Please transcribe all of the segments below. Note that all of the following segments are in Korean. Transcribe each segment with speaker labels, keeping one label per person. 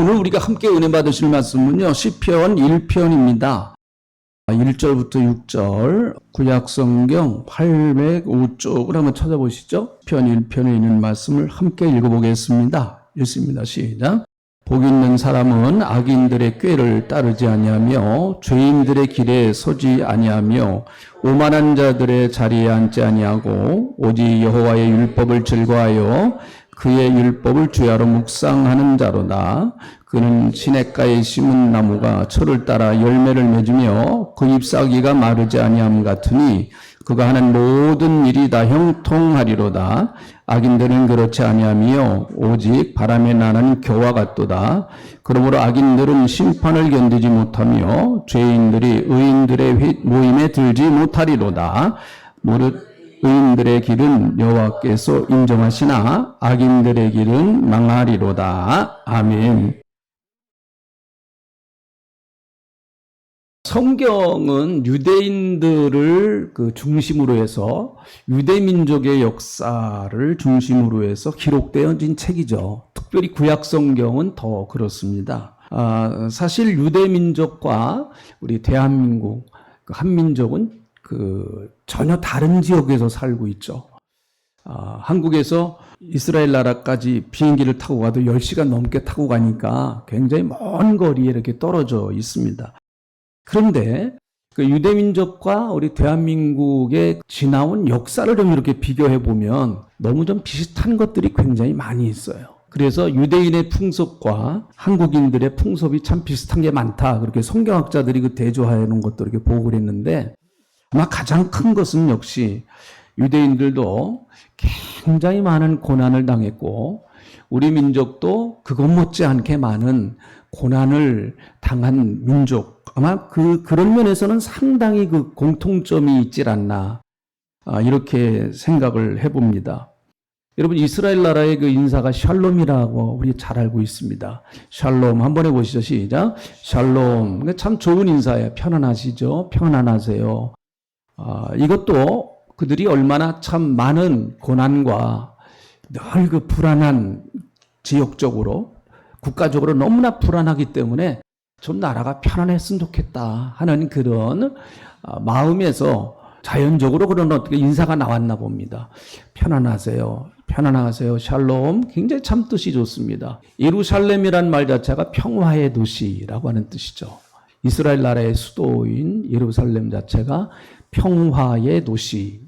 Speaker 1: 오늘 우리가 함께 은혜 받으실 말씀은요, 시편 1편입니다. 1절부터 6절, 구약성경 805쪽을 한번 찾아보시죠. 시편 1편에 있는 말씀을 함께 읽어보겠습니다. 읽습니다. 시작. 복 있는 사람은 악인들의 꾀를 따르지 아니하며 죄인들의 길에 서지 아니하며 오만한 자들의 자리에 앉지 아니하고 오직 여호와의 율법을 즐거워하여 그의 율법을 주야로 묵상하는 자로다. 그는 시냇가에 심은 나무가 철을 따라 열매를 맺으며 그 잎사귀가 마르지 아니함 같으니 그가 하는 모든 일이 다 형통하리로다. 악인들은 그렇지 아니하며 오직 바람에 나는 겨와 같도다. 그러므로 악인들은 심판을 견디지 못하며 죄인들이 의인들의 모임에 들지 못하리로다. 무릇 의인들의 길은 여호와께서 인정하시나 악인들의 길은 망하리로다. 아멘. 성경은 유대인들을 중심으로 해서 유대민족의 역사를 중심으로 해서 기록되어진 책이죠. 특별히 구약성경은 더 그렇습니다. 사실 유대민족과 우리 대한민국, 한민족은 전혀 다른 지역에서 살고 있죠. 한국에서 이스라엘 나라까지 비행기를 타고 가도 10시간 넘게 타고 가니까 굉장히 먼 거리에 이렇게 떨어져 있습니다. 그런데 유대민족과 우리 대한민국의 지나온 역사를 좀 이렇게 비교해 보면 너무 좀 비슷한 것들이 굉장히 많이 있어요. 그래서 유대인의 풍습과 한국인들의 풍습이 참 비슷한 게 많다. 그렇게 성경학자들이 대조하여 놓은 것도 이렇게 보고 그랬는데 아마 가장 큰 것은 역시 유대인들도 굉장히 많은 고난을 당했고 우리 민족도 그것 못지않게 많은 고난을 당한 민족, 아마 그런 면에서는 상당히 공통점이 있질 않나, 이렇게 생각을 해봅니다. 여러분, 이스라엘 나라의 인사가 샬롬이라고 우리 잘 알고 있습니다. 샬롬 한번 해보시죠. 시작. 샬롬. 참 좋은 인사예요. 편안하시죠? 평안하세요. 이것도 그들이 얼마나 참 많은 고난과 늘 불안한 지역적으로 국가적으로 너무나 불안하기 때문에 좀 나라가 편안했으면 좋겠다 하는 그런 마음에서 자연적으로 그런 어떻게 인사가 나왔나 봅니다. 편안하세요. 편안하세요. 샬롬. 굉장히 참 뜻이 좋습니다. 예루살렘이란 말 자체가 평화의 도시라고 하는 뜻이죠. 이스라엘 나라의 수도인 예루살렘 자체가 평화의 도시.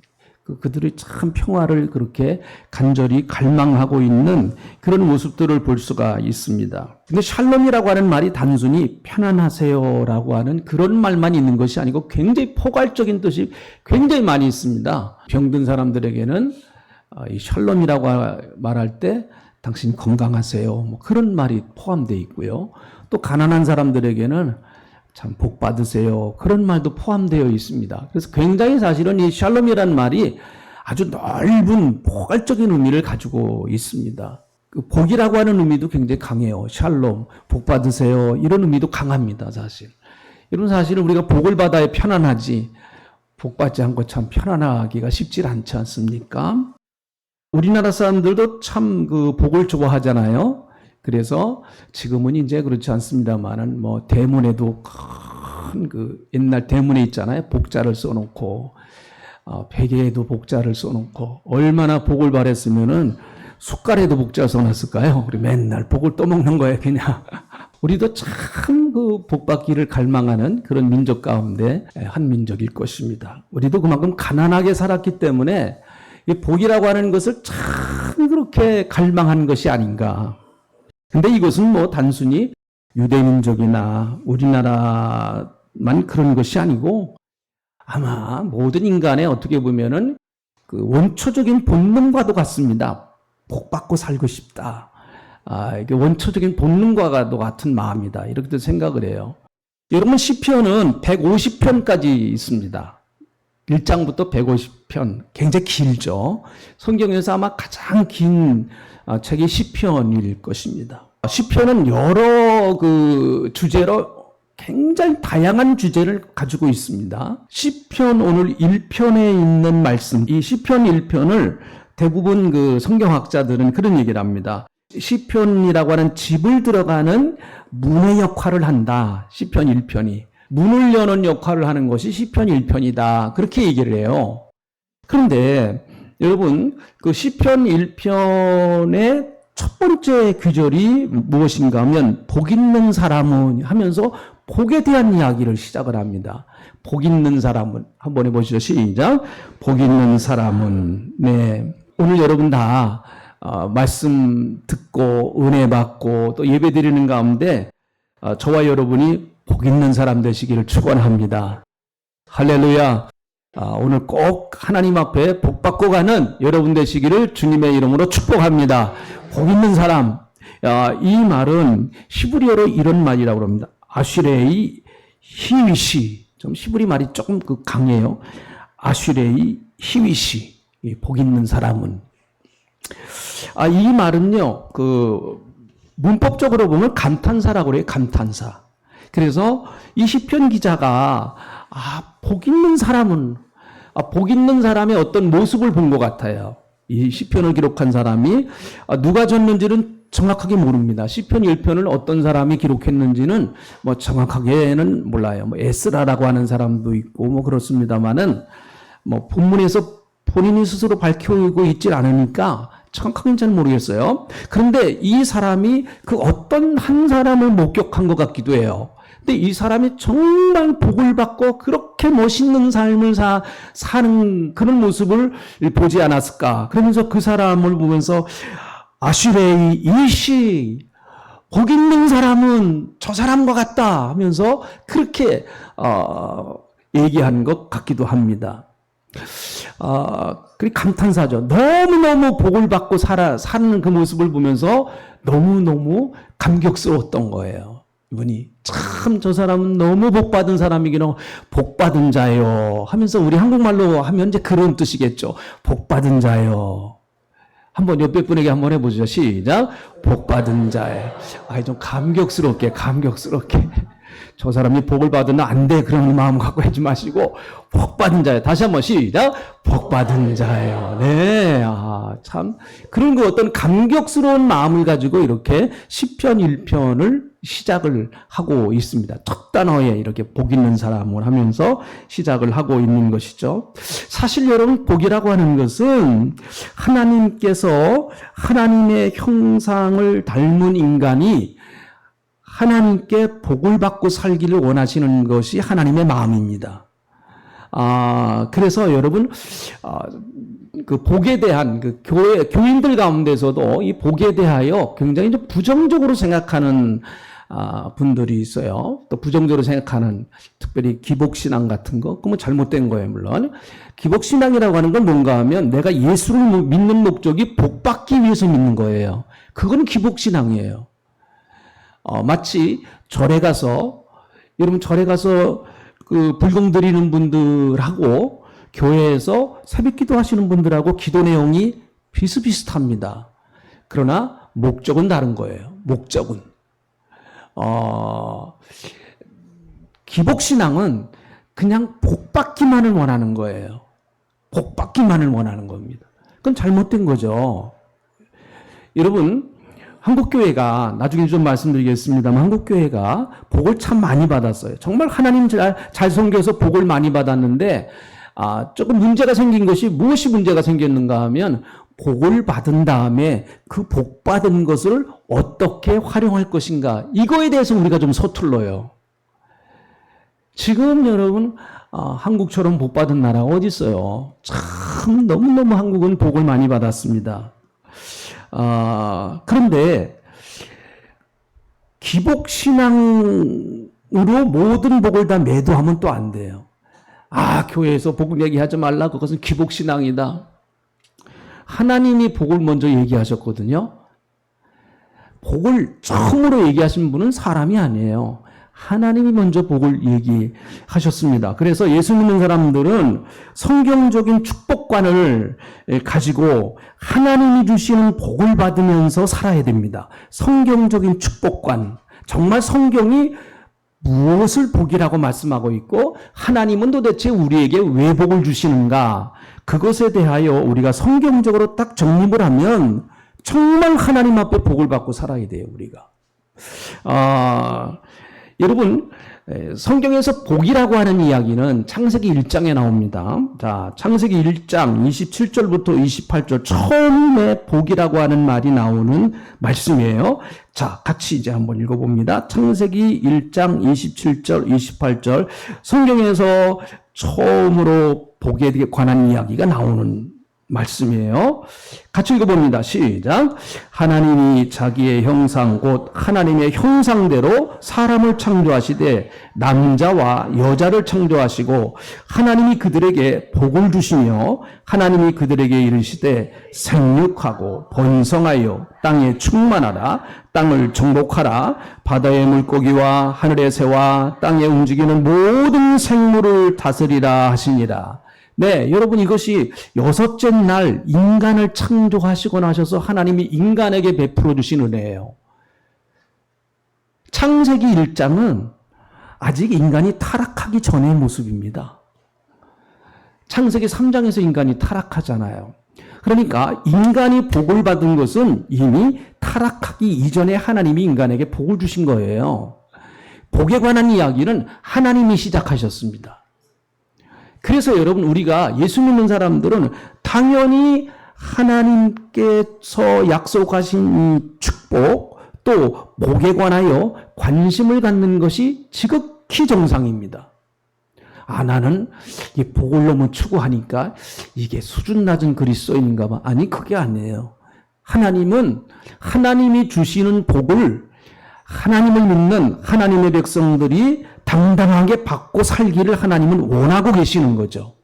Speaker 1: 그들이 참 평화를 그렇게 간절히 갈망하고 있는 그런 모습들을 볼 수가 있습니다. 근데 샬롬이라고 하는 말이 단순히 편안하세요라고 하는 그런 말만 있는 것이 아니고 굉장히 포괄적인 뜻이 굉장히 많이 있습니다. 병든 사람들에게는 이 샬롬이라고 말할 때 당신 건강하세요. 뭐 그런 말이 포함되어 있고요. 또 가난한 사람들에게는 참 복 받으세요. 그런 말도 포함되어 있습니다. 그래서 굉장히 사실은 이 샬롬이라는 말이 아주 넓은 포괄적인 의미를 가지고 있습니다. 복이라고 하는 의미도 굉장히 강해요. 샬롬, 복 받으세요. 이런 의미도 강합니다, 사실. 여러분, 사실은 우리가 복을 받아야 편안하지, 복 받지 않고 참 편안하기가 쉽지 않지 않습니까? 우리나라 사람들도 참 복을 좋아하잖아요. 그래서 지금은 이제 그렇지 않습니다만은 대문에도 큰 옛날 대문에 있잖아요. 복자를 써놓고 베개에도 복자를 써놓고 얼마나 복을 바랬으면은 숟갈에도 복자 써놨을까요? 우리 맨날 복을 떠먹는 거예요, 그냥. 우리도 참 복 받기를 갈망하는 그런 민족 가운데 한 민족일 것입니다. 우리도 그만큼 가난하게 살았기 때문에 이 복이라고 하는 것을 참 그렇게 갈망한 것이 아닌가. 근데 이것은 단순히 유대민족이나 우리나라만 그런 것이 아니고 아마 모든 인간의 어떻게 보면은 원초적인 본능과도 같습니다. 복 받고 살고 싶다. 이게 원초적인 본능과도 같은 마음이다. 이렇게 생각을 해요. 여러분, 시편은 150편까지 있습니다. 1장부터 150편. 굉장히 길죠. 성경에서 아마 가장 긴 책이 시편일 것입니다. 시편은 여러 주제로 굉장히 다양한 주제를 가지고 있습니다. 시편 오늘 1편에 있는 말씀, 이 시편 1편을 대부분 성경학자들은 그런 얘기를 합니다. 시편이라고 하는 집을 들어가는 문의 역할을 한다. 시편 1편이. 문을 여는 역할을 하는 것이 시편 1편이다. 그렇게 얘기를 해요. 그런데 여러분, 그 시편 1편의 첫 번째 귀절이 무엇인가 하면 복 있는 사람은 하면서 복에 대한 이야기를 시작을 합니다. 복 있는 사람은 한번 해보시죠. 시작. 복 있는 사람은. 네. 오늘 여러분 다 말씀 듣고 은혜 받고 또 예배 드리는 가운데 저와 여러분이 복 있는 사람 되시기를 축원합니다. 할렐루야. 오늘 꼭 하나님 앞에 복 받고 가는 여러분 되시기를 주님의 이름으로 축복합니다. 복 있는 사람. 이 말은 히브리어로 이런 말이라고 합니다. 아슈레이 히위시. 좀 히브리 말이 조금 강해요. 아슈레이 히위시. 복 있는 사람은. 이 말은요, 문법적으로 보면 감탄사라고 그래요. 감탄사. 그래서 이 시편 기자가 복 있는 사람은 복 있는 사람의 어떤 모습을 본 것 같아요. 이 시편을 기록한 사람이 누가 졌는지는 정확하게 모릅니다. 시편 1편을 어떤 사람이 기록했는지는 뭐 정확하게는 몰라요. 뭐 에스라라고 하는 사람도 있고 뭐 그렇습니다만은 뭐 본문에서 본인이 스스로 밝히고 있질 않으니까 정확하게는 잘 모르겠어요. 그런데 이 사람이 그 어떤 한 사람을 목격한 것 같기도 해요. 근데 이 사람이 정말 복을 받고 그렇게 멋있는 삶을 사는 그런 모습을 보지 않았을까. 그러면서 그 사람을 보면서 아슈레이 이시 복 있는 사람은 저 사람과 같다 하면서 그렇게 얘기한 것 같기도 합니다. 그 감탄사죠. 너무너무 복을 받고 사는 그 모습을 보면서 너무너무 감격스러웠던 거예요. 이분이 참 저 사람은 너무 복받은 사람이기는 복받은 자요 하면서 우리 한국말로 하면 이제 그런 뜻이겠죠. 복받은 자요. 한번 옆에 분에게 한번 해보죠. 시작. 복받은 자요. 좀 감격스럽게. 저 사람이 복을 받으면 안 돼. 그런 마음 갖고 하지 마시고 복받은 자예요. 다시 한번 시작. 복받은 자예요. 네. 참 그런 그 어떤 감격스러운 마음을 가지고 이렇게 시편 1편을 시작을 하고 있습니다. 첫 단어에 이렇게 복 있는 사람을 하면서 시작을 하고 있는 것이죠. 사실 여러분 복이라고 하는 것은 하나님께서 하나님의 형상을 닮은 인간이 하나님께 복을 받고 살기를 원하시는 것이 하나님의 마음입니다. 그래서 여러분, 그 복에 대한 그 교인들 가운데서도 이 복에 대하여 굉장히 좀 부정적으로 생각하는 분들이 있어요. 또 부정적으로 생각하는 특별히 기복신앙 같은 거, 그건 잘못된 거예요, 물론. 기복신앙이라고 하는 건 뭔가 하면 내가 예수를 믿는 목적이 복받기 위해서 믿는 거예요. 그건 기복신앙이에요. 마치 절에 가서 그 불공 드리는 분들하고 교회에서 새벽기도 하시는 분들하고 기도 내용이 비슷비슷합니다. 그러나 목적은 다른 거예요. 목적은 기복신앙은 그냥 복받기만을 원하는 거예요. 복받기만을 원하는 겁니다. 그건 잘못된 거죠. 여러분, 한국교회가 나중에 좀 말씀드리겠습니다만 한국교회가 복을 참 많이 받았어요. 정말 하나님 잘 섬겨서 복을 많이 받았는데 조금 문제가 생긴 것이 무엇이 문제가 생겼는가 하면 복을 받은 다음에 그 복 받은 것을 어떻게 활용할 것인가 이거에 대해서 우리가 좀 서툴러요. 지금 여러분 한국처럼 복 받은 나라가 어디 있어요? 참 너무너무 한국은 복을 많이 받았습니다. 그런데 기복신앙으로 모든 복을 다 매도하면 또 안 돼요. 교회에서 복 얘기하지 말라. 그것은 기복신앙이다. 하나님이 복을 먼저 얘기하셨거든요. 복을 처음으로 얘기하신 분은 사람이 아니에요. 하나님이 먼저 복을 얘기하셨습니다. 그래서 예수 믿는 사람들은 성경적인 축복관을 가지고 하나님이 주시는 복을 받으면서 살아야 됩니다. 성경적인 축복관. 정말 성경이 무엇을 복이라고 말씀하고 있고 하나님은 도대체 우리에게 왜 복을 주시는가? 그것에 대하여 우리가 성경적으로 딱 정립을 하면 정말 하나님 앞에 복을 받고 살아야 돼요, 우리가. 여러분, 성경에서 복이라고 하는 이야기는 창세기 1장에 나옵니다. 자, 창세기 1장 27절부터 28절 처음에 복이라고 하는 말이 나오는 말씀이에요. 자, 같이 이제 한번 읽어봅니다. 창세기 1장 27절, 28절 성경에서 처음으로 복에 관한 이야기가 나오는 말씀이에요. 같이 읽어봅니다. 시작. 하나님이 자기의 형상 곧 하나님의 형상대로 사람을 창조하시되 남자와 여자를 창조하시고 하나님이 그들에게 복을 주시며 하나님이 그들에게 이르시되 생육하고 번성하여 땅에 충만하라 땅을 정복하라 바다의 물고기와 하늘의 새와 땅에 움직이는 모든 생물을 다스리라 하시니라. 네, 여러분 이것이 여섯째 날 인간을 창조하시고 나셔서 하나님이 인간에게 베풀어 주신 은혜예요. 창세기 1장은 아직 인간이 타락하기 전의 모습입니다. 창세기 3장에서 인간이 타락하잖아요. 그러니까 인간이 복을 받은 것은 이미 타락하기 이전에 하나님이 인간에게 복을 주신 거예요. 복에 관한 이야기는 하나님이 시작하셨습니다. 그래서 여러분 우리가 예수 믿는 사람들은 당연히 하나님께서 약속하신 축복 또 복에 관하여 관심을 갖는 것이 지극히 정상입니다. 나는 이 복을 너무 추구하니까 이게 수준 낮은 그리스도인인가 봐. 아니 그게 아니에요. 하나님은 하나님이 주시는 복을 하나님을 믿는 하나님의 백성들이 당당하게 받고 살기를 하나님은 원하고 계시는 거죠.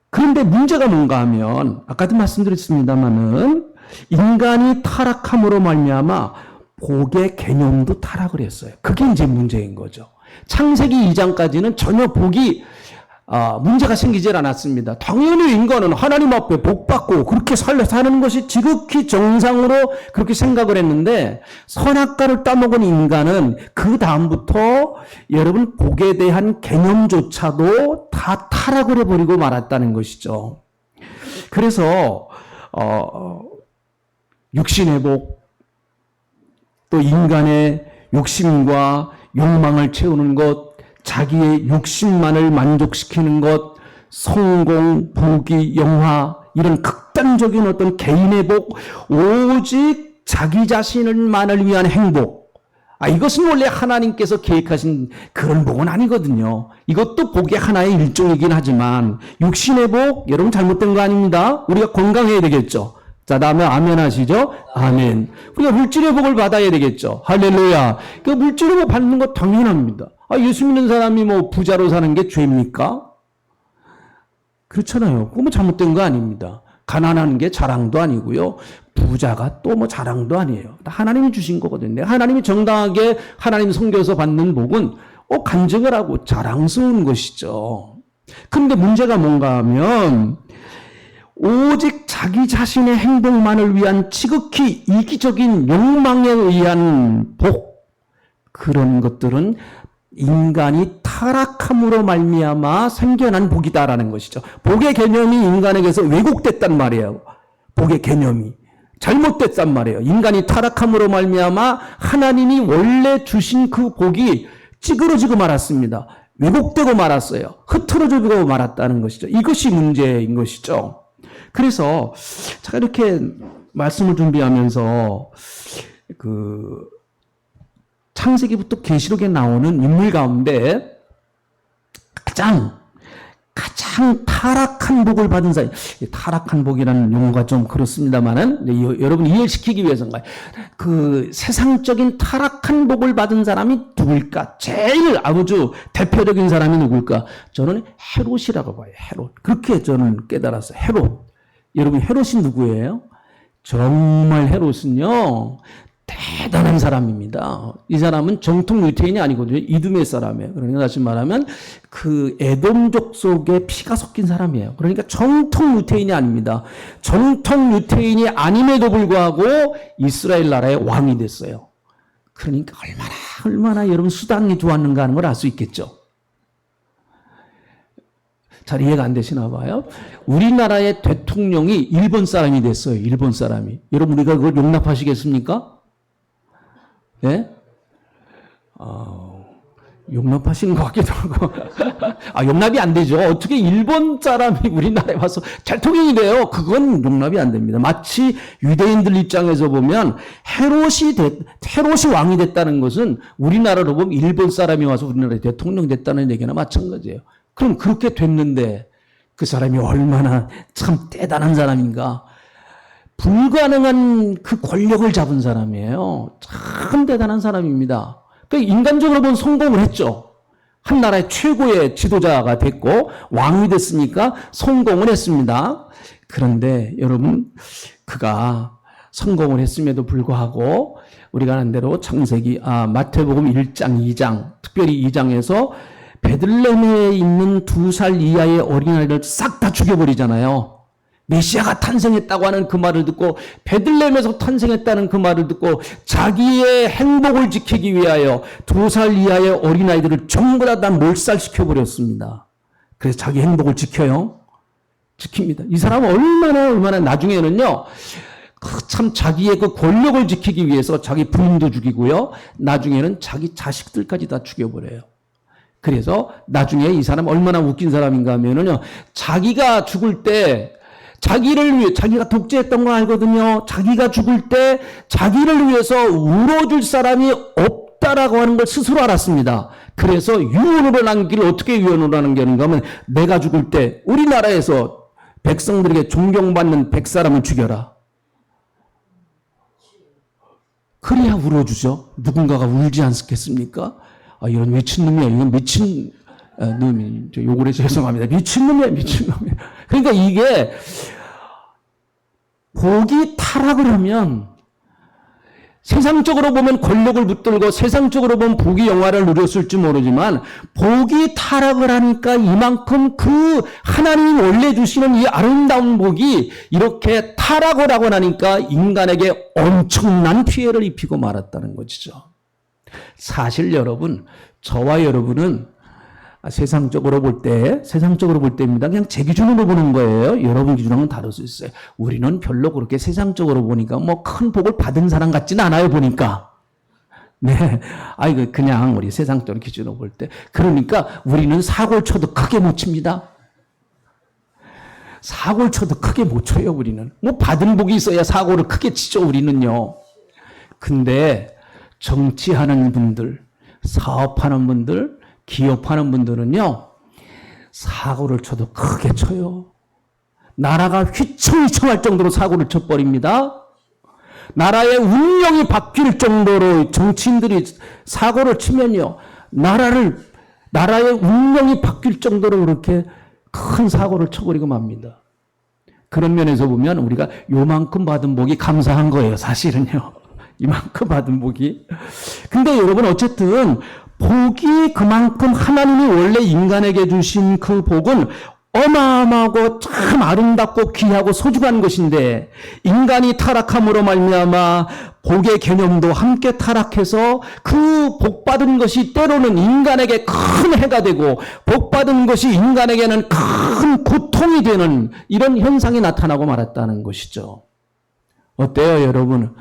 Speaker 1: 그런데 문제가 뭔가 하면 아까도 말씀드렸습니다마는 인간이 타락함으로 말미암아 복의 개념도 타락을 했어요. 그게 이제 문제인 거죠. 창세기 2장까지는 전혀 복이 문제가 생기질 않았습니다. 당연히 인간은 하나님 앞에 복 받고 그렇게 사는 것이 지극히 정상으로 그렇게 생각을 했는데 선악과를 따먹은 인간은 그 다음부터 여러분 복에 대한 개념조차도 다 타락을 해버리고 말았다는 것이죠. 그래서 육신의 복, 또 인간의 욕심과 욕망을 채우는 것, 자기의 욕심만을 만족시키는 것, 성공, 부귀, 영화 이런 극단적인 어떤 개인의 복, 오직 자기 자신을만을 위한 행복. 이것은 원래 하나님께서 계획하신 그런 복은 아니거든요. 이것도 복의 하나의 일종이긴 하지만 육신의 복, 여러분 잘못된 거 아닙니다. 우리가 건강해야 되겠죠. 자, 다음에 아멘 하시죠? 아멘. 우리가 물질의 복을 받아야 되겠죠. 할렐루야. 그 물질의 복 받는 거 당연합니다. 예수 믿는 사람이 부자로 사는 게 죄입니까? 그렇잖아요. 그거 잘못된 거 아닙니다. 가난한 게 자랑도 아니고요. 부자가 또 자랑도 아니에요. 하나님이 주신 거거든요. 하나님이 정당하게 하나님 섬겨서 받는 복은 간증을 하고 자랑스러운 것이죠. 그런데 문제가 뭔가 하면 오직 자기 자신의 행복만을 위한 지극히 이기적인 욕망에 의한 복, 그런 것들은 인간이 타락함으로 말미암아 생겨난 복이다라는 것이죠. 복의 개념이 인간에게서 왜곡됐단 말이에요. 복의 개념이 잘못됐단 말이에요. 인간이 타락함으로 말미암아 하나님이 원래 주신 그 복이 찌그러지고 말았습니다. 왜곡되고 말았어요. 흐트러지고 말았다는 것이죠. 이것이 문제인 것이죠. 그래서 제가 이렇게 말씀을 준비하면서 창세기부터 계시록에 나오는 인물 가운데 가장 타락한 복을 받은 사람, 타락한 복이라는 용어가 좀 그렇습니다만은 여러분 이해시키기 위해서인가요? 그 세상적인 타락한 복을 받은 사람이 누굴까? 제일 아주 대표적인 사람이 누굴까? 저는 헤롯이라고 봐요. 헤롯. 그렇게 저는 깨달았어요. 헤롯. 여러분 헤롯이 누구예요? 정말 헤롯은요 대단한 사람입니다. 이 사람은 정통 유태인이 아니거든요. 이두메 사람이에요. 그러니까 다시 말하면 그 에돔족 속에 피가 섞인 사람이에요. 그러니까 정통 유태인이 아닙니다. 정통 유태인이 아님에도 불구하고 이스라엘 나라의 왕이 됐어요. 그러니까 얼마나 여러분 수당이 좋았는가 하는 걸 알 수 있겠죠. 잘 이해가 안 되시나 봐요. 우리나라의 대통령이 일본 사람이 됐어요. 일본 사람이. 여러분 우리가 그걸 용납하시겠습니까? 예? 용납하시는 것 같기도 하고. 용납이 안 되죠. 어떻게 일본 사람이 우리나라에 와서 대통령이 돼요? 그건 용납이 안 됩니다. 마치 유대인들 입장에서 보면 헤롯이 왕이 됐다는 것은 우리나라로 보면 일본 사람이 와서 우리나라에 대통령 됐다는 얘기나 마찬가지예요. 그럼 그렇게 됐는데 그 사람이 얼마나 참 대단한 사람인가. 불가능한 그 권력을 잡은 사람이에요. 참 대단한 사람입니다. 인간적으로 보면 성공을 했죠. 한 나라의 최고의 지도자가 됐고 왕이 됐으니까 성공을 했습니다. 그런데 여러분 그가 성공을 했음에도 불구하고 우리가 아는 대로 마태복음 1장 2장 특별히 2장에서 베들레헴에 있는 2살 이하의 어린아이를 싹 다 죽여버리잖아요. 메시아가 탄생했다고 하는 그 말을 듣고 베들레헴에서 탄생했다는 그 말을 듣고 자기의 행복을 지키기 위하여 2살 이하의 어린아이들을 전부 다 몰살시켜버렸습니다. 그래서 자기 행복을 지켜요. 지킵니다. 이 사람은 얼마나 나중에는요. 참 자기의 그 권력을 지키기 위해서 자기 부인도 죽이고요. 나중에는 자기 자식들까지 다 죽여버려요. 그래서 나중에 이 사람 얼마나 웃긴 사람인가 하면은요. 자기가 죽을 때 자기를 위해, 자기가 독재했던 거 알거든요. 자기가 죽을 때 자기를 위해서 울어줄 사람이 없다라고 하는 걸 스스로 알았습니다. 그래서 유언으로 남기를 어떻게 유언으로 남겼는가 하면 내가 죽을 때 우리나라에서 백성들에게 존경받는 100사람을 죽여라. 그래야 울어주죠. 누군가가 울지 않겠습니까? 이런 미친놈이야. 이건 미친 놈이, 욕을 해서 죄송합니다. 미친놈이야. 그러니까 이게 복이 타락을 하면 세상적으로 보면 권력을 붙들고 세상적으로 보면 복이 영화를 누렸을지 모르지만 복이 타락을 하니까 이만큼 그 하나님이 원래 주시는 이 아름다운 복이 이렇게 타락을 하고 나니까 인간에게 엄청난 피해를 입히고 말았다는 것이죠. 사실 여러분, 저와 여러분은 세상적으로 볼 때입니다. 그냥 제 기준으로 보는 거예요. 여러분 기준하고는 다를 수 있어요. 우리는 별로 그렇게 세상적으로 보니까 뭐 큰 복을 받은 사람 같지는 않아요, 보니까. 네. 그냥 우리 세상적으로 기준으로 볼 때. 그러니까 우리는 사고를 쳐도 크게 못 칩니다. 사고를 쳐도 크게 못 쳐요, 우리는. 뭐 받은 복이 있어야 사고를 크게 치죠, 우리는요. 근데 정치하는 분들, 사업하는 분들, 기업하는 분들은요, 사고를 쳐도 크게 쳐요. 나라가 휘청휘청할 정도로 사고를 쳐버립니다. 나라의 운명이 바뀔 정도로 정치인들이 사고를 치면요, 나라의 운명이 바뀔 정도로 그렇게 큰 사고를 쳐버리고 맙니다. 그런 면에서 보면 우리가 요만큼 받은 복이 감사한 거예요, 사실은요. 이만큼 받은 복이. 근데 여러분 어쨌든 복이 그만큼 하나님이 원래 인간에게 주신 그 복은 어마어마하고 참 아름답고 귀하고 소중한 것인데 인간이 타락함으로 말미암아 복의 개념도 함께 타락해서 그 복받은 것이 때로는 인간에게 큰 해가 되고 복받은 것이 인간에게는 큰 고통이 되는 이런 현상이 나타나고 말았다는 것이죠. 어때요, 여러분?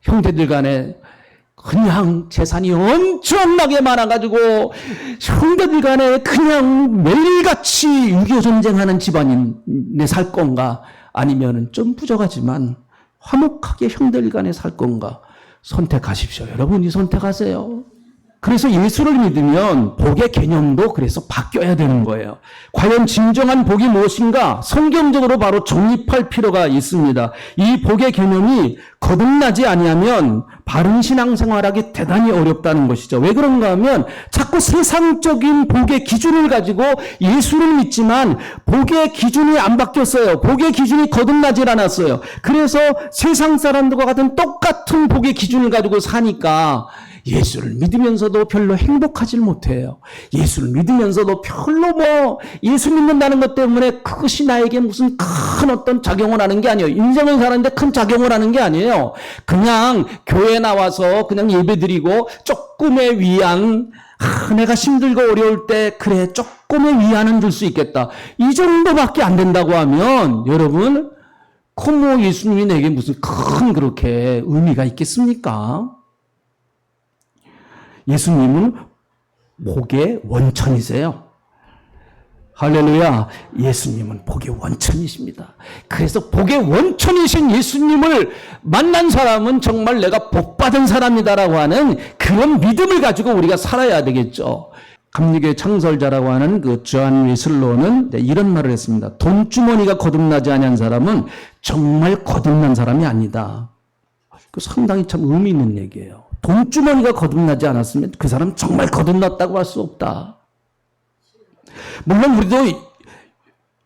Speaker 1: 형제들 간에 그냥 재산이 엄청나게 많아가지고 형제들 간에 그냥 매일같이 6.25 전쟁하는 집안에 살 건가? 아니면은 좀 부족하지만 화목하게 형제들 간에 살 건가? 선택하십시오. 여러분이 선택하세요. 그래서 예수를 믿으면 복의 개념도 그래서 바뀌어야 되는 거예요. 과연 진정한 복이 무엇인가? 성경적으로 바로 정립할 필요가 있습니다. 이 복의 개념이 거듭나지 아니하면 바른 신앙생활하기 대단히 어렵다는 것이죠. 왜 그런가 하면 자꾸 세상적인 복의 기준을 가지고 예수를 믿지만 복의 기준이 안 바뀌었어요. 복의 기준이 거듭나질 않았어요. 그래서 세상 사람들과 같은 똑같은 복의 기준을 가지고 사니까 예수를 믿으면서도 별로 행복하질 못해요. 예수를 믿으면서도 별로 예수 믿는다는 것 때문에 그것이 나에게 무슨 큰 어떤 작용을 하는 게 아니에요. 인생을 사는데 큰 작용을 하는 게 아니에요. 그냥 교회 나와서 그냥 예배드리고 조금의 위안, 내가 힘들고 어려울 때 그래 조금의 위안은 줄 수 있겠다. 이 정도밖에 안 된다고 하면 여러분 뭐 예수님이 내게 무슨 큰 그렇게 의미가 있겠습니까? 예수님은 복의 원천이세요. 할렐루야. 예수님은 복의 원천이십니다. 그래서 복의 원천이신 예수님을 만난 사람은 정말 내가 복받은 사람이다라고 하는 그런 믿음을 가지고 우리가 살아야 되겠죠. 감리교의 창설자라고 하는 그 존 웨슬로는 이런 말을 했습니다. 돈주머니가 거듭나지 아니한 사람은 정말 거듭난 사람이 아니다. 그 상당히 참 의미 있는 얘기예요. 돈주머니가 거듭나지 않았으면 그 사람 정말 거듭났다고 할 수 없다. 물론 우리도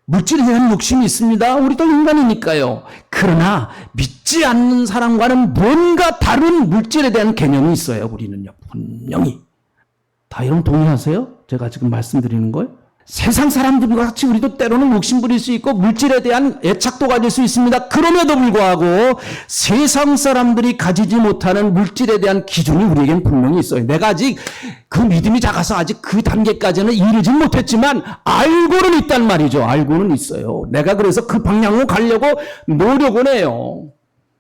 Speaker 1: 물질에 대한 욕심이 있습니다. 우리도 인간이니까요. 그러나 믿지 않는 사람과는 뭔가 다른 물질에 대한 개념이 있어요. 우리는요. 분명히. 다 여러분 동의하세요? 제가 지금 말씀드리는 걸? 세상 사람들과 같이 우리도 때로는 욕심부릴 수 있고 물질에 대한 애착도 가질 수 있습니다. 그럼에도 불구하고 세상 사람들이 가지지 못하는 물질에 대한 기준이 우리에겐 분명히 있어요. 내가 아직 그 믿음이 작아서 아직 그 단계까지는 이르지 못했지만 알고는 있단 말이죠. 알고는 있어요. 내가 그래서 그 방향으로 가려고 노력은 해요.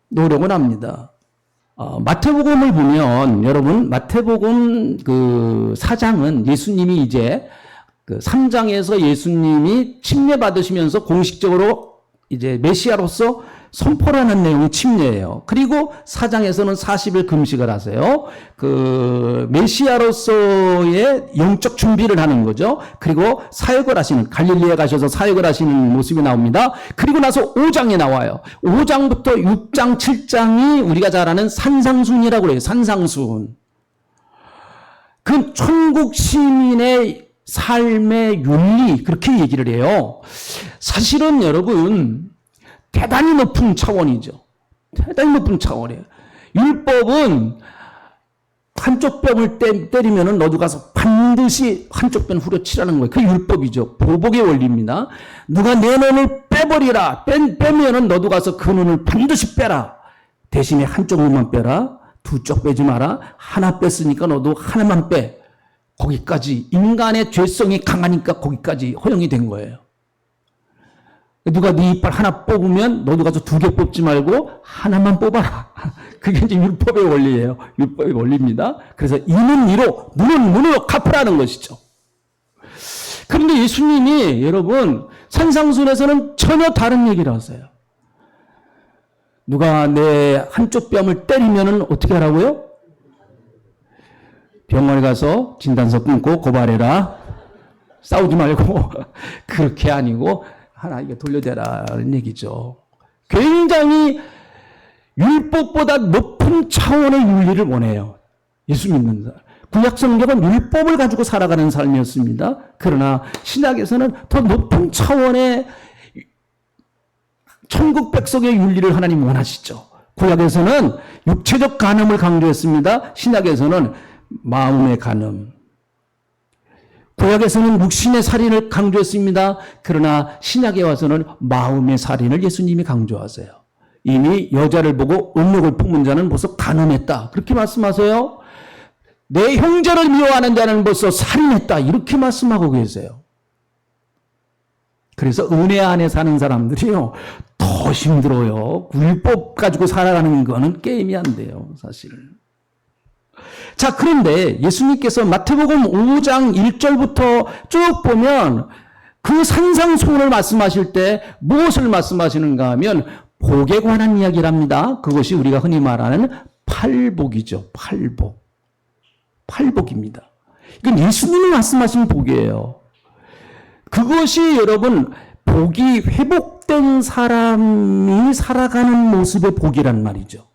Speaker 1: 노력은 합니다. 마태복음을 보면 여러분 마태복음 그 4장은 예수님이 이제 그 3장에서 예수님이 침례 받으시면서 공식적으로 이제 메시아로서 선포라는 내용이 침례예요. 그리고 4장에서는 40일 금식을 하세요. 그 메시아로서의 영적 준비를 하는 거죠. 그리고 사역을 하시는, 갈릴리에 가셔서 사역을 하시는 모습이 나옵니다. 그리고 나서 5장에 나와요. 5장부터 6장, 7장이 우리가 잘 아는 산상순이라고 그래요. 산상순. 그 천국 시민의 삶의 윤리, 그렇게 얘기를 해요. 사실은 여러분 대단히 높은 차원이죠. 대단히 높은 차원이에요. 율법은 한쪽 뺨을 때리면 너도 가서 반드시 한쪽 뺨 후려치라는 거예요. 그 율법이죠. 보복의 원리입니다. 누가 내 눈을 빼버리라. 빼면 너도 가서 그 눈을 반드시 빼라. 대신에 한쪽 눈만 빼라. 두 쪽 빼지 마라. 하나 뺐으니까 너도 하나만 빼. 거기까지 인간의 죄성이 강하니까 거기까지 허용이 된 거예요. 누가 네 이빨 하나 뽑으면 너도 가서 2개 뽑지 말고 하나만 뽑아라. 그게 이제 율법의 원리예요. 율법의 원리입니다. 그래서 이는 이로, 눈은 눈으로 갚으라는 것이죠. 그런데 예수님이 여러분 산상순에서는 전혀 다른 얘기를 하세요. 누가 내 한쪽 뺨을 때리면 어떻게 하라고요? 병원에 가서 진단서 끊고 고발해라. 싸우지 말고 그렇게 아니고 하나 이거 돌려대라는 얘기죠. 굉장히 율법보다 높은 차원의 윤리를 원해요. 예수 믿는 사람. 구약 성경은 율법을 가지고 살아가는 삶이었습니다. 그러나 신약에서는 더 높은 차원의 천국 백성의 윤리를 하나님 원하시죠. 구약에서는 육체적 간음을 강조했습니다. 신약에서는 마음의 간음. 구약에서는 육신의 살인을 강조했습니다. 그러나 신약에 와서는 마음의 살인을 예수님이 강조하세요. 이미 여자를 보고 음욕을 품은 자는 벌써 간음했다. 그렇게 말씀하세요. 내 형제를 미워하는 자는 벌써 살인했다. 이렇게 말씀하고 계세요. 그래서 은혜 안에 사는 사람들이요. 더 힘들어요. 율법 가지고 살아가는 거는 게임이 안 돼요. 사실. 자, 그런데 예수님께서 마태복음 5장 1절부터 쭉 보면 그 산상순을 말씀하실 때 무엇을 말씀하시는가 하면 복에 관한 이야기를 합니다. 그것이 우리가 흔히 말하는 팔복이죠. 팔복. 팔복입니다. 이건 예수님이 말씀하신 복이에요. 그것이 여러분 복이 회복된 사람이 살아가는 모습의 복이란 말이죠.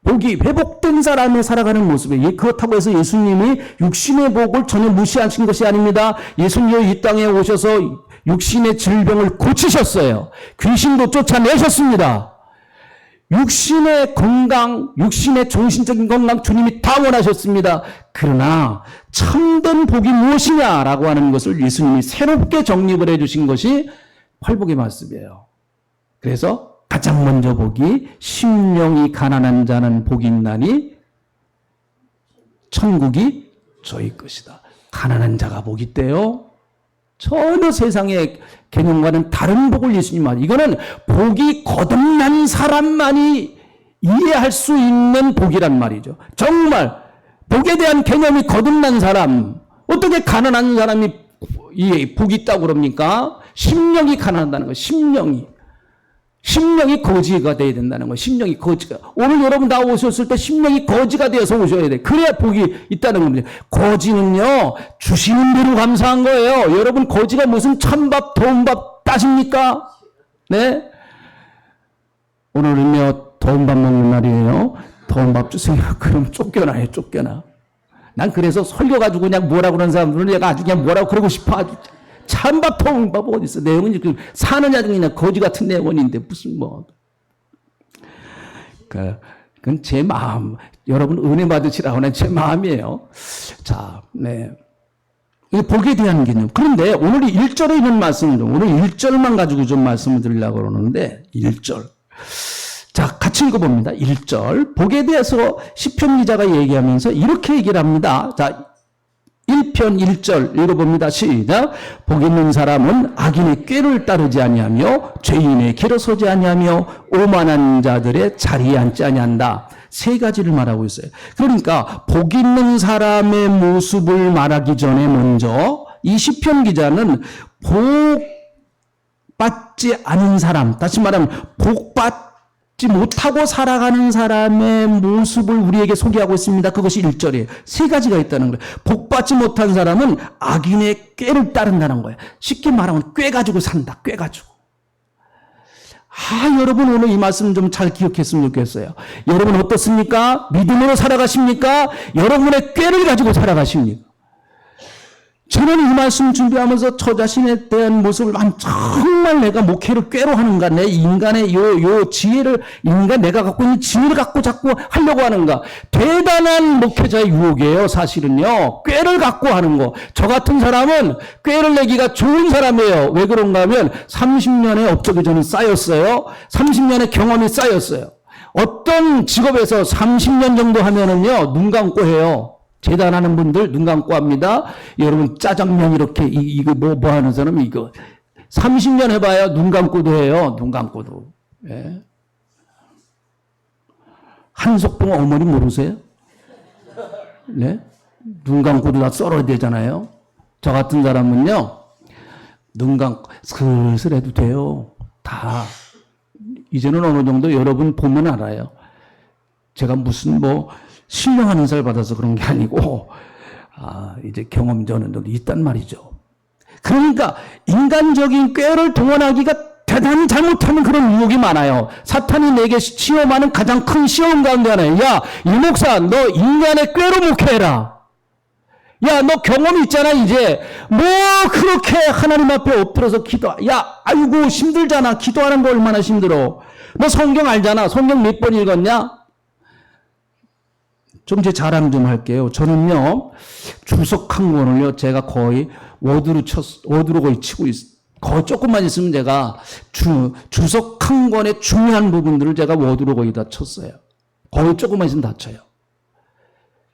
Speaker 1: 복이 회복된 사람이 살아가는 모습이에요. 그렇다고 해서 예수님이 육신의 복을 전혀 무시하신 것이 아닙니다. 예수님이 이 땅에 오셔서 육신의 질병을 고치셨어요. 귀신도 쫓아내셨습니다. 육신의 건강, 육신의 정신적인 건강 주님이 다 원하셨습니다. 그러나 참된 복이 무엇이냐라고 하는 것을 예수님이 새롭게 정립을 해주신 것이 팔복의 말씀이에요. 그래서 가장 먼저 복이 심령이 가난한 자는 복이 있나니 천국이 저희 것이다. 가난한 자가 복이 있대요. 전혀 세상의 개념과는 다른 복을 예수님 말. 이거는 복이 거듭난 사람만이 이해할 수 있는 복이란 말이죠. 정말 복에 대한 개념이 거듭난 사람, 어떻게 가난한 사람이 복이 있다고 그럽니까? 심령이 가난하다는 거예요. 심령이 거지가 돼야 된다는 거예요. 심령이 거지가. 오늘 여러분 다 오셨을 때 심령이 거지가 되어서 오셔야 돼. 그래야 복이 있다는 겁니다. 거지는요, 주시는 대로 감사한 거예요. 여러분 거지가 무슨 찬밥, 더운밥 따십니까? 네? 오늘은요, 더운밥 먹는 날이에요. 더운밥 주세요. 그럼 쫓겨나요, 쫓겨나. 난 그래서 설교 가지고 그냥 뭐라고 그러는 사람들은 내가 아주 그냥 뭐라고 그러고 싶어. 아주. 찬밥, 더운밥 어디 있어? 내용은 그 사느냐 그냥 거지 같은 내용인데 무슨 뭐. 그건 제 마음. 여러분 은혜 받으시라고 하는 제 마음이에요. 자, 네. 복에 대한 개념. 그런데 오늘 1절에 있는 말씀은 오늘 1절만 가지고 좀 말씀을 드리려고 그러는데 1절. 자, 같이 읽어봅니다. 1절. 복에 대해서 시편 기자가 얘기하면서 이렇게 얘기를 합니다. 자, 1편 1절 읽어봅니다. 시작. 복 있는 사람은 악인의 꾀를 따르지 아니하며 죄인의 길에 서지 아니하며 오만한 자들의 자리에 앉지 아니한다. 세 가지를 말하고 있어요. 그러니까 복 있는 사람의 모습을 말하기 전에 먼저 이 시편 기자는 복 받지 않은 사람, 다시 말하면 복 받지 못하고 살아가는 사람의 모습을 우리에게 소개하고 있습니다. 그것이 1절이에요. 세 가지가 있다는 거예요. 복 받지 못한 사람은 악인의 꾀를 따른다는 거예요. 쉽게 말하면 꾀 가지고 산다. 꾀 가지고. 여러분 오늘 이 말씀 좀 잘 기억했으면 좋겠어요. 여러분 어떻습니까? 믿음으로 살아가십니까? 여러분의 꾀를 가지고 살아가십니까? 저는 이 말씀 준비하면서 저 자신에 대한 모습을 정말 내가 목회를 꾀로 하는가? 내 인간의 요 지혜를, 내가 갖고 있는 지혜를 갖고 자꾸 하려고 하는가? 대단한 목회자의 유혹이에요, 사실은요. 꾀를 갖고 하는 거. 저 같은 사람은 꾀를 내기가 좋은 사람이에요. 왜 그런가 하면 30년의 업적이 저는 쌓였어요. 30년의 경험이 쌓였어요. 어떤 직업에서 30년 정도 하면은요, 눈 감고 해요. 재단하는 분들 눈 감고 합니다. 여러분 짜장면 이렇게 이거 뭐 하는 사람이 이거 30년 해봐야 눈 감고도 해요. 눈 감고도. 예. 한석봉 어머니 모르세요? 네? 눈 감고도 다 썰어야 되잖아요. 저 같은 사람은요. 눈 감고 슬슬 해도 돼요. 다. 이제는 어느 정도 여러분 보면 알아요. 제가 무슨 신령한 인사를 받아서 그런 게 아니고, 이제 경험이 저는 있단 말이죠. 그러니까, 인간적인 꾀를 동원하기가 대단히 잘못하는 그런 유혹이 많아요. 사탄이 내게 시험하는 가장 큰 시험 가운데 하나예요. 야, 이 목사, 너 인간의 꾀로 목회해라. 야, 너 경험이 있잖아, 이제. 그렇게 하나님 앞에 엎드려서 야, 아이고, 힘들잖아. 기도하는 거 얼마나 힘들어. 너 성경 알잖아. 성경 몇 번 읽었냐? 좀 제 자랑 좀 할게요. 저는요, 주석 한 권을요, 제가 거의 워드로 거의 치고 거의 조금만 있으면 제가 주석 한 권의 중요한 부분들을 제가 워드로 거의 다 쳤어요. 거의 조금만 있으면 다 쳐요.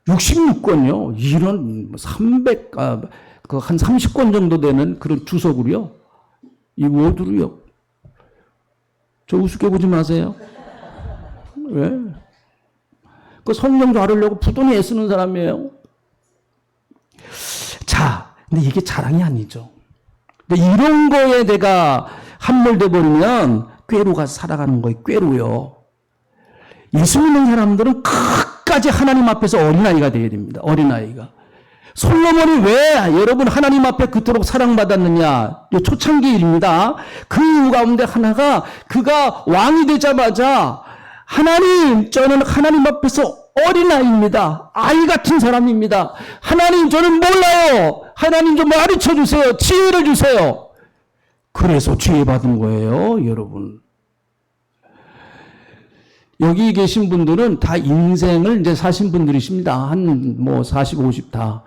Speaker 1: 66권요, 이런 한 30권 정도 되는 그런 주석으로요, 이 워드로요. 저 우습게 보지 마세요. 왜? 그 성령 다루려고 부단히 애쓰는 사람이에요. 자, 근데 이게 자랑이 아니죠. 근데 이런 거에 내가 함몰돼 버리면 꾀로 가서 살아가는 거예요. 꾀로요. 예수 믿는 사람들은 끝까지 하나님 앞에서 어린아이가 되어야 됩니다. 어린아이가. 솔로몬이 왜 여러분 하나님 앞에 그토록 사랑받았느냐? 초창기 일입니다. 그 이유 가운데 하나가 그가 왕이 되자마자 하나님, 저는 하나님 앞에서 어린아이입니다. 아이 같은 사람입니다. 하나님, 저는 몰라요. 하나님 좀 가르쳐 주세요. 지혜를 주세요. 그래서 지혜 받은 거예요, 여러분. 여기 계신 분들은 다 인생을 이제 사신 분들이십니다. 40, 50 다.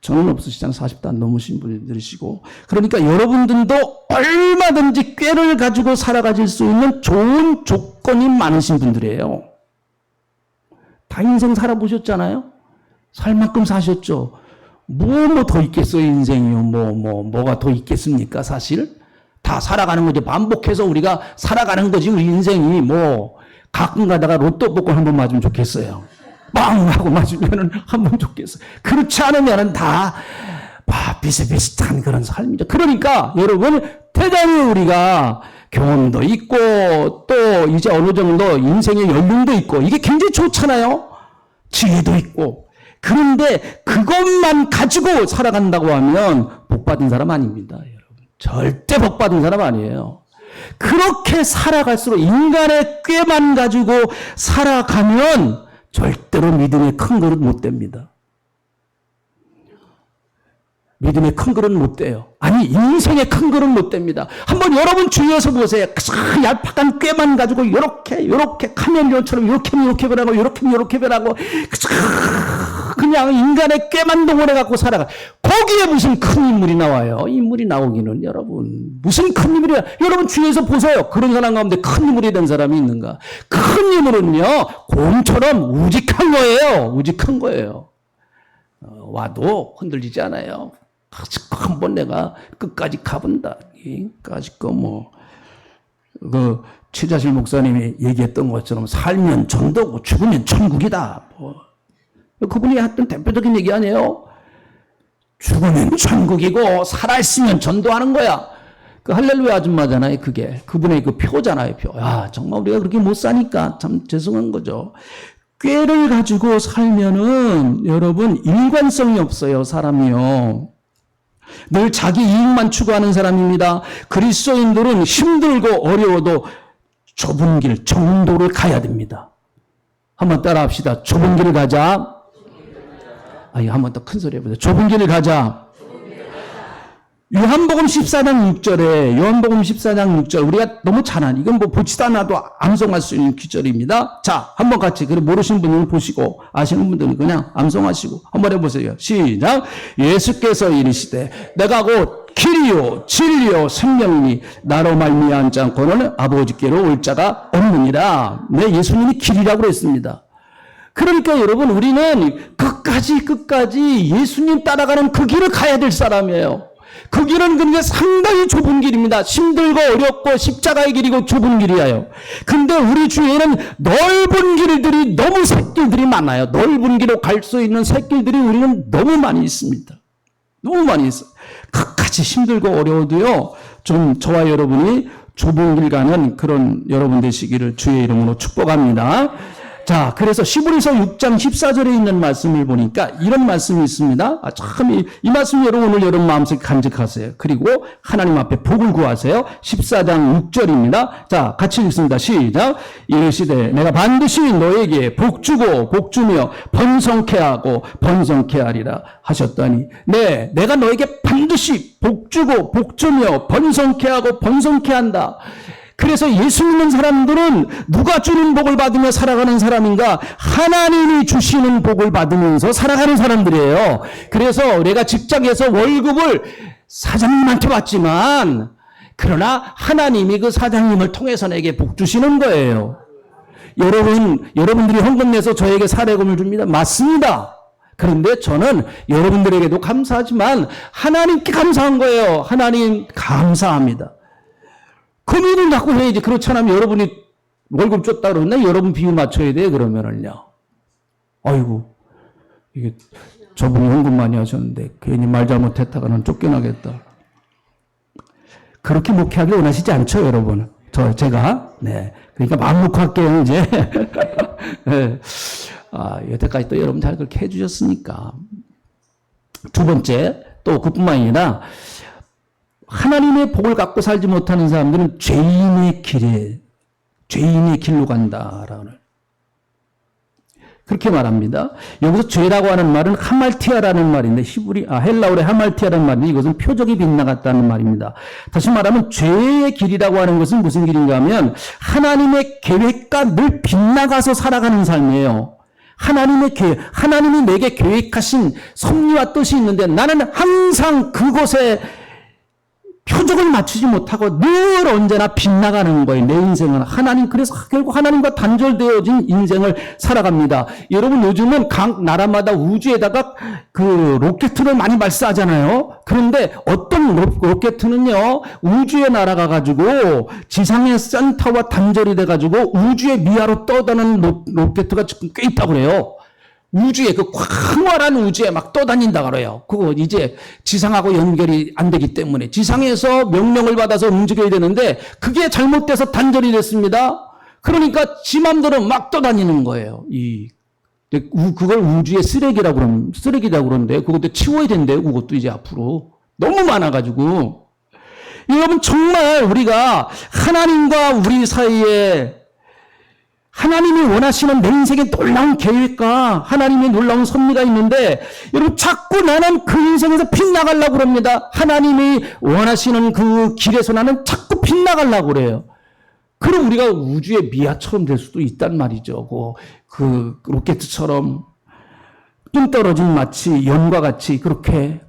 Speaker 1: 저는 없으시잖아요. 40도 안 넘으신 분들이시고. 그러니까 여러분들도 얼마든지 꾀를 가지고 살아가실 수 있는 좋은 조건이 많으신 분들이에요. 다 인생 살아보셨잖아요. 살 만큼 사셨죠. 뭐 더 있겠어요, 인생이요. 뭐가 더 있겠습니까, 사실? 다 살아가는 거죠. 반복해서 우리가 살아가는 거지, 우리 인생이 가끔 가다가 로또 복권 한번 맞으면 좋겠어요. 빵! 하고 맞으면은 한번 좋겠어요. 그렇지 않으면은 다, 비슷비슷한 그런 삶이죠. 그러니까, 여러분, 대단히 우리가 경험도 있고, 또 이제 어느 정도 인생의 연륜도 있고, 이게 굉장히 좋잖아요? 지혜도 있고. 그런데 그것만 가지고 살아간다고 하면 복 받은 사람 아닙니다, 여러분. 절대 복 받은 사람 아니에요. 그렇게 살아갈수록 인간의 꾀만 가지고 살아가면 절대로 믿음의 큰 그릇 못 됩니다. 믿음의 큰 그릇 못 돼요. 아니, 인생의 큰 그릇 못 됩니다. 한번 여러분 주위에서 보세요. 얄팍한 꾀만 가지고 요렇게 카멜레온처럼 요렇게 변하고 요렇게 변하고 그냥 인간의 꾀만 동원해 갖고 살아가. 거기에 무슨 큰 인물이 나와요. 인물이 나오기는 여러분 무슨 큰 인물이야. 여러분 주위에서 보세요. 그런 사람 가운데 큰 인물이 된 사람이 있는가. 큰 인물은요 곰처럼 우직한 거예요. 우직한 거예요. 와도 흔들리지 않아요. 한번 내가 끝까지 가본다. 끝까지 최자실 목사님이 얘기했던 것처럼 살면 전도고 죽으면 천국이다. 그분이 했던 대표적인 얘기 아니에요? 죽으면 천국이고 살아있으면 전도하는 거야. 그 할렐루야 아줌마잖아요. 그게 그분의 그 표잖아요. 표. 정말 우리가 그렇게 못 사니까 참 죄송한 거죠. 꾀를 가지고 살면은 여러분 일관성이 없어요. 사람이요. 늘 자기 이익만 추구하는 사람입니다. 그리스도인들은 힘들고 어려워도 좁은 길, 정도를 가야 됩니다. 한번 따라 합시다. 좁은 길을 가자. 한번 더 큰 소리 해보세요. 좁은 길을 가자. 요한복음 14장 6절에 우리가 너무 잘하는 이건 보지도 않아도 암송할 수 있는 구절입니다. 자, 한번 같이 모르시는 분들은 보시고 아시는 분들은 그냥 암송하시고 한번 해보세요. 시작. 예수께서 이르시되 내가 곧 길이요 진리요 생명이니 나로 말미암지 않고는 아버지께로 올 자가 없느니라. 네, 예수님이 길이라고 그랬습니다. 그러니까 여러분 우리는 끝까지 예수님 따라가는 그 길을 가야 될 사람이에요. 그 길은 근데 상당히 좁은 길입니다. 힘들고 어렵고 십자가의 길이고 좁은 길이에요. 근데 우리 주위에는 넓은 길들이 너무 샛길들이 많아요. 넓은 길로 갈 수 있는 샛길들이 우리는 너무 많이 있습니다. 너무 많이 있어요. 끝까지 힘들고 어려워도요. 좀 저와 여러분이 좁은 길 가는 그런 여러분 되시기를 주의 이름으로 축복합니다. 자, 그래서 히브리서 6장 14절에 있는 말씀을 보니까 이런 말씀이 있습니다. 참 이 말씀 여러분 오늘 여러분 마음속에 간직하세요. 그리고 하나님 앞에 복을 구하세요. 14장 6절입니다. 자, 같이 읽습니다. 시작. 이르시되 내가 반드시 너에게 복 주고 복 주며 번성케 하고 번성케 하리라 하셨더니 네, 내가 너에게 반드시 복 주고 복 주며 번성케 하고 번성케 한다. 그래서 예수 믿는 사람들은 누가 주는 복을 받으며 살아가는 사람인가? 하나님이 주시는 복을 받으면서 살아가는 사람들이에요. 그래서 내가 직장에서 월급을 사장님한테 받지만 그러나 하나님이 그 사장님을 통해서 내게 복 주시는 거예요. 여러분들이 헌금 내서 저에게 사례금을 줍니다. 맞습니다. 그런데 저는 여러분들에게도 감사하지만 하나님께 감사한 거예요. 하나님 감사합니다. 금일을 갖고 해야지. 그렇지 않으면 여러분이 월급 줬다 그러는데 여러분 비유 맞춰야 돼요. 그러면은요. 아이고, 이게 저분이 헌금 많이 하셨는데 괜히 말 잘못했다가는 쫓겨나겠다. 그렇게 목회하기 원하시지 않죠, 여러분? 제가. 네. 그러니까 마음 놓고 할게요, 이제. 네. 여태까지 또 여러분 잘 그렇게 해주셨으니까. 두 번째, 또 그뿐만 아니라 하나님의 복을 갖고 살지 못하는 사람들은 죄인의 길로 간다라는 그렇게 말합니다. 여기서 죄라고 하는 말은 하말티아라는 말인데 헬라어의 하말티아라는 말인데 이것은 표적이 빗나갔다는 말입니다. 다시 말하면 죄의 길이라고 하는 것은 무슨 길인가 하면 하나님의 계획과 늘 빗나가서 살아가는 삶이에요. 하나님이 내게 계획하신 섭리와 뜻이 있는데 나는 항상 그곳에 표적을 맞추지 못하고 늘 언제나 빗나가는 거예요. 내 인생은 그래서 결국 하나님과 단절되어진 인생을 살아갑니다. 여러분, 요즘은 각 나라마다 우주에다가 그 로켓을 많이 발사하잖아요. 그런데 어떤 로켓은요, 우주에 날아가 가지고 지상의 센터와 단절이 돼 가지고 우주의 미하로 떠다니는 로켓가 지금 꽤 있다고 그래요. 우주에, 그 광활한 우주에 막 떠다닌다 그래요. 그거 이제 지상하고 연결이 안 되기 때문에 지상에서 명령을 받아서 움직여야 되는데 그게 잘못돼서 단절이 됐습니다. 그러니까 지 맘대로 막 떠다니는 거예요. 그걸 우주의 쓰레기라고 그러는데 그것도 치워야 된대요. 그것도 이제 앞으로. 너무 많아가지고. 여러분, 정말 우리가 하나님과 우리 사이에 하나님이 원하시는 내 인생의 놀라운 계획과 하나님의 놀라운 섭리가 있는데 여러분, 자꾸 나는 그 인생에서 빗나가려고 그럽니다. 하나님이 원하시는 그 길에서 나는 자꾸 빗나가려고 그래요. 그럼 우리가 우주의 미아처럼 될 수도 있단 말이죠. 그 로켓처럼 뚝 떨어진 마치 연과 같이 그렇게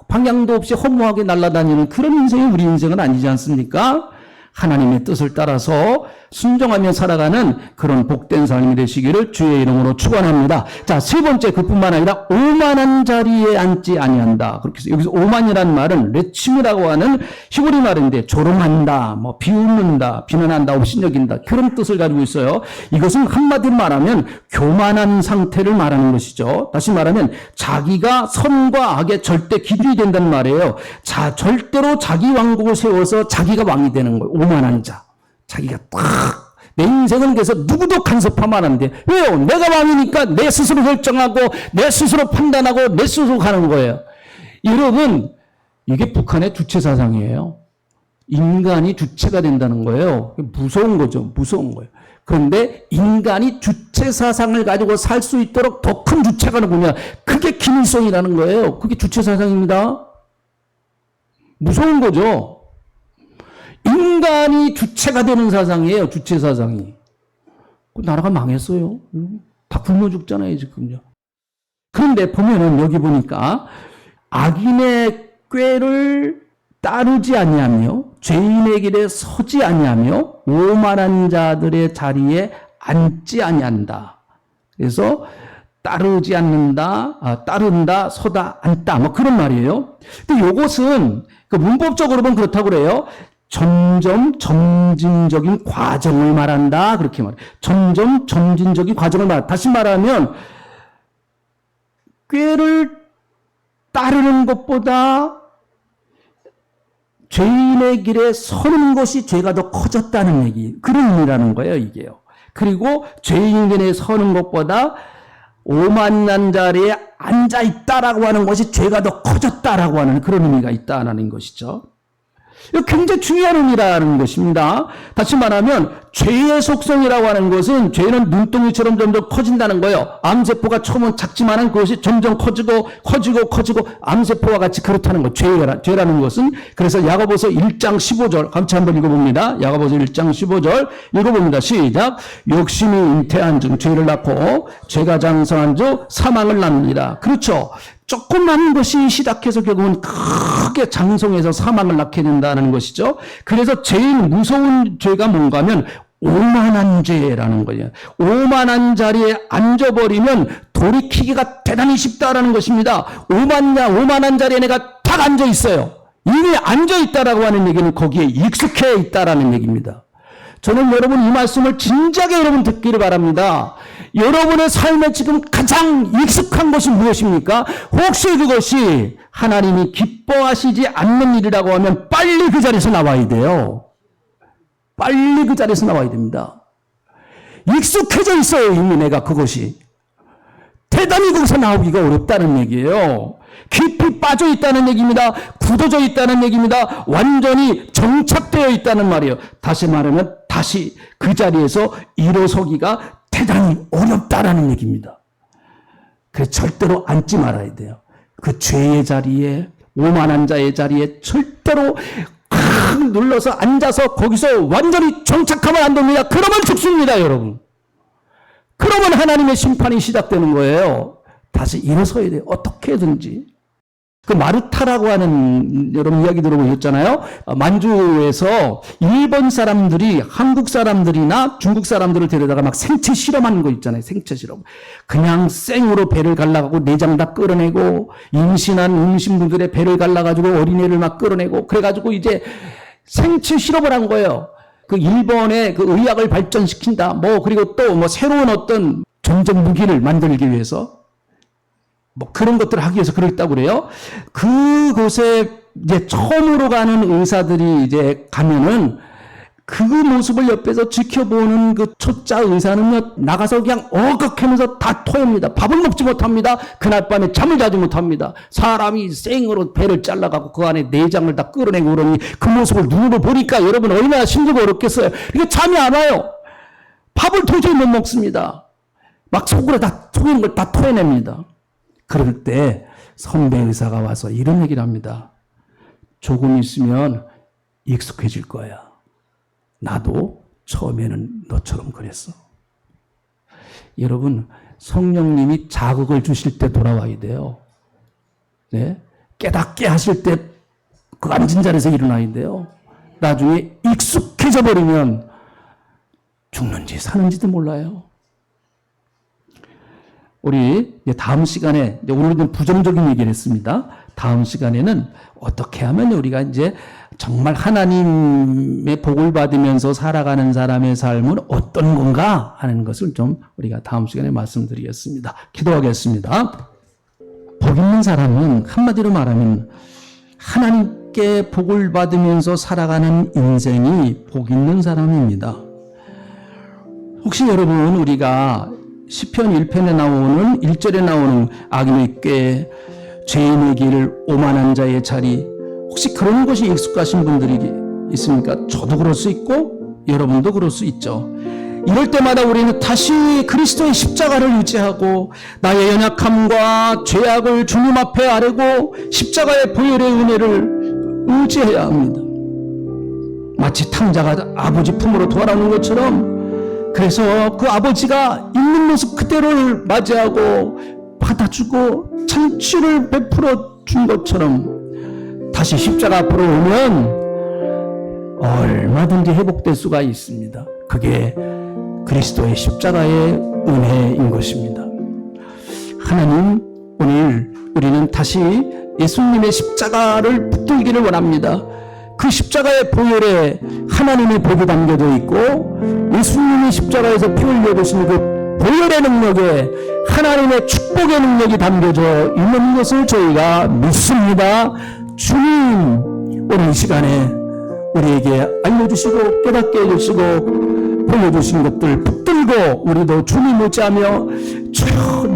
Speaker 1: 방향도 없이 허무하게 날아다니는 그런 인생이 우리 인생은 아니지 않습니까? 하나님의 뜻을 따라서 순종하며 살아가는 그런 복된 삶이 되시기를 주의 이름으로 축원합니다. 자, 세 번째, 그뿐만 아니라 오만한 자리에 앉지 아니한다. 그렇게 해서 여기서 오만이라는 말은 레침이라고 하는 히브리 말인데 조롱한다, 비웃는다, 비난한다, 업신여긴다, 그런 뜻을 가지고 있어요. 이것은 한마디로 말하면 교만한 상태를 말하는 것이죠. 다시 말하면 자기가 선과 악의 절대 기준이 된다는 말이에요. 절대로 자기 왕국을 세워서 자기가 왕이 되는 거예요. 오만한 자. 자기가 내 인생은 그래서 누구도 간섭하면 안 돼. 왜요? 내가 왕이니까 내 스스로 결정하고 내 스스로 판단하고 내 스스로 가는 거예요. 여러분, 이게 북한의 주체 사상이에요. 인간이 주체가 된다는 거예요. 무서운 거죠. 무서운 거예요. 그런데 인간이 주체 사상을 가지고 살 수 있도록 더 큰 주체가 누구냐? 그게 김일성이라는 거예요. 그게 주체 사상입니다. 무서운 거죠. 인간이 주체가 되는 사상이에요. 주체 사상이. 나라가 망했어요. 다 굶어 죽잖아요, 지금요. 그런데 보면은 여기 보니까 악인의 꾀를 따르지 아니하며 죄인의 길에 서지 아니하며 오만한 자들의 자리에 앉지 아니한다. 그래서 따르지 않는다, 따른다, 서다, 앉다, 그런 말이에요. 근데 이것은 문법적으로 보면 그렇다고 그래요. 점점 점진적인 과정을 말한다. 그렇게 말해요. 점점 점진적인 과정을 말한다. 다시 말하면 꾀를 따르는 것보다 죄인의 길에 서는 것이 죄가 더 커졌다는 얘기, 그런 의미라는 거예요, 이게요. 그리고 죄인 길에 서는 것보다 오만한 자리에 앉아 있다라고 하는 것이 죄가 더 커졌다라고 하는 그런 의미가 있다는 것이죠. 이거 굉장히 중요한 의미라는 것입니다. 다시 말하면 죄의 속성이라고 하는 것은 죄는 눈덩이처럼 점점 커진다는 거예요. 암세포가 처음은 작지만은 그것이 점점 커지고 암세포와 같이 그렇다는 거예요. 죄라는 것은. 그래서 야고보서 1장 15절 같이 한번 읽어봅니다. 야고보서 1장 15절 읽어봅니다. 시작. 욕심이 잉태한 중 죄를 낳고 죄가 장성한 중 사망을 낳느니라. 그렇죠. 조그만 것이 시작해서 결국은 크게 장성해서 사망을 낳게 된다는 것이죠. 그래서 제일 무서운 죄가 뭔가 하면 오만한 죄라는 거예요. 오만한 자리에 앉아버리면 돌이키기가 대단히 쉽다라는 것입니다. 오만한 자리에 내가 딱 앉아 있어요. 이미 앉아 있다라고 하는 얘기는 거기에 익숙해 있다라는 얘기입니다. 저는 여러분 이 말씀을 진작에 여러분 듣기를 바랍니다. 여러분의 삶에 지금 가장 익숙한 것이 무엇입니까? 혹시 그것이 하나님이 기뻐하시지 않는 일이라고 하면 빨리 그 자리에서 나와야 돼요. 빨리 그 자리에서 나와야 됩니다. 익숙해져 있어요, 이미 내가 그것이. 대단히 거기서 나오기가 어렵다는 얘기예요. 깊이 빠져 있다는 얘기입니다. 굳어져 있다는 얘기입니다. 완전히 정착되어 있다는 말이에요. 다시 말하면 다시 그 자리에서 일어서기가 대단히 어렵다라는 얘기입니다. 그래서 절대로 앉지 말아야 돼요. 그 죄의 자리에, 오만한 자의 자리에 절대로 눌러서 앉아서 거기서 완전히 정착하면 안 됩니다. 그러면 죽습니다, 여러분. 그러면 하나님의 심판이 시작되는 거예요. 다시 일어서야 돼요. 어떻게든지. 그 마르타라고 하는 여러분 이야기 들어보셨잖아요. 만주에서 일본 사람들이 한국 사람들이나 중국 사람들을 데려다가 막 생체 실험하는 거 있잖아요. 생체 실험. 그냥 생으로 배를 갈라가고 내장 다 끌어내고 임신한 임신부들의 배를 갈라가지고 어린애를 막 끌어내고 그래가지고 이제 생체 실험을 한 거예요. 그 일본의 그 의학을 발전시킨다. 뭐 그리고 또 뭐 새로운 어떤 전쟁 무기를 만들기 위해서 뭐 그런 것들을 하기 위해서 그랬다고 그래요. 그곳에 이제 처음으로 가는 의사들이 이제 가면은 그 모습을 옆에서 지켜보는 그 초짜 의사는요, 나가서 그냥 어걱하면서 다 토합니다. 밥을 먹지 못합니다. 그날 밤에 잠을 자지 못합니다. 사람이 생으로 배를 잘라가고 그 안에 내장을 다 끌어내고 그러니 그 모습을 눈으로 보니까 여러분 얼마나 힘들고 어렵겠어요. 이게 잠이 안 와요. 밥을 도저히 못 먹습니다. 막 속으로 다 토하는 걸 다 토해냅니다. 그럴 때 선배 의사가 와서 이런 얘기를 합니다. 조금 있으면 익숙해질 거야. 나도 처음에는 너처럼 그랬어. 여러분, 성령님이 자극을 주실 때 돌아와야 돼요. 네? 깨닫게 하실 때 그 앉은 자리에서 일어나야 돼요. 나중에 익숙해져 버리면 죽는지 사는지도 몰라요. 우리 다음 시간에 오늘은 부정적인 얘기를 했습니다. 다음 시간에는 어떻게 하면 우리가 이제 정말 하나님의 복을 받으면서 살아가는 사람의 삶은 어떤 건가 하는 것을 좀 우리가 다음 시간에 말씀드리겠습니다. 기도하겠습니다. 복 있는 사람은 한마디로 말하면 하나님께 복을 받으면서 살아가는 인생이 복 있는 사람입니다. 혹시 여러분 우리가 시편 1편에 나오는 1절에 나오는 악인의 꾀, 죄인의 길, 오만한 자의 자리, 혹시 그런 것이 익숙하신 분들이 있습니까? 저도 그럴 수 있고 여러분도 그럴 수 있죠. 이럴 때마다 우리는 다시 그리스도의 십자가를 의지하고 나의 연약함과 죄악을 주님 앞에 아뢰고 십자가의 보혈의 은혜를 의지해야 합니다. 마치 탕자가 아버지 품으로 돌아오는 것처럼, 그래서 그 아버지가 있는 모습 그대로를 맞이하고 받아주고 창치를 베풀어 준 것처럼 다시 십자가 앞으로 오면 얼마든지 회복될 수가 있습니다. 그게 그리스도의 십자가의 은혜인 것입니다. 하나님, 오늘 우리는 다시 예수님의 십자가를 붙들기를 원합니다. 그 십자가의 보혈에 하나님의 복이 담겨져 있고 예수님이 십자가에서 피 흘려주신 그 보혈의 능력에 하나님의 축복의 능력이 담겨져 있는 것을 저희가 믿습니다. 주님, 오늘 이 시간에 우리에게 알려주시고 깨닫게 해주시고 보여주신 것들 붙들고 우리도 주님 의지하며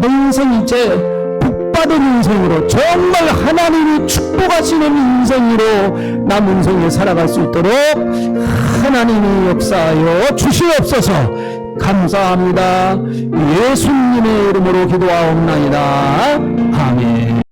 Speaker 1: 내 인생 이제 복받은 인생으로 정말 하나님이 축복하시는 인생으로 남은 인생에 살아갈 수 있도록 하나님이 역사하여 주시옵소서. 감사합니다. 예수님의 이름으로 기도하옵나이다. 아멘.